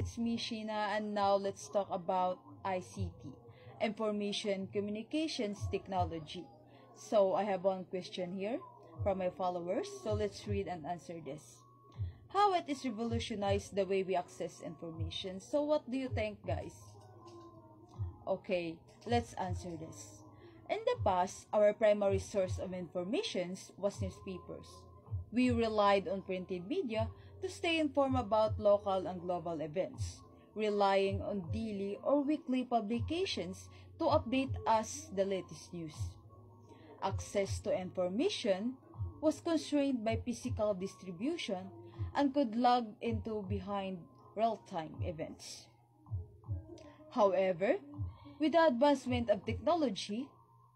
it's me, Sheena, and now let's talk about ICT, Information Communications Technology. So, I have one question here from my followers, so let's read and answer this. How it is revolutionized the way we access information. So, what do you think, guys? Okay, let's answer this. In the past, our primary source of information was newspapers. We relied on printed media to stay informed about local and global events, relying on daily or weekly publications to update us the latest news. Access to information was constrained by physical distribution and could log into behind real-time events. However, with the advancement of technology,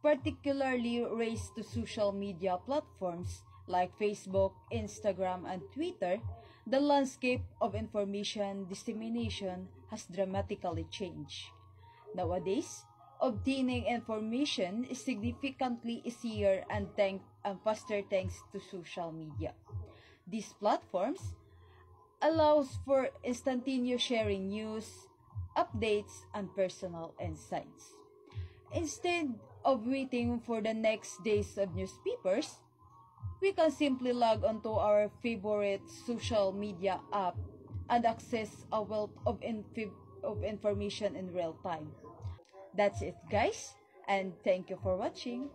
particularly raised to social media platforms like Facebook, Instagram, and Twitter, the landscape of information dissemination has dramatically changed. Nowadays, obtaining information is significantly easier and faster thanks to social media. These platforms allows for instantaneous sharing news, updates, and personal insights. Instead of waiting for the next days of newspapers, we can simply log onto our favorite social media app and access a wealth of information in real time. That's it, guys, and thank you for watching.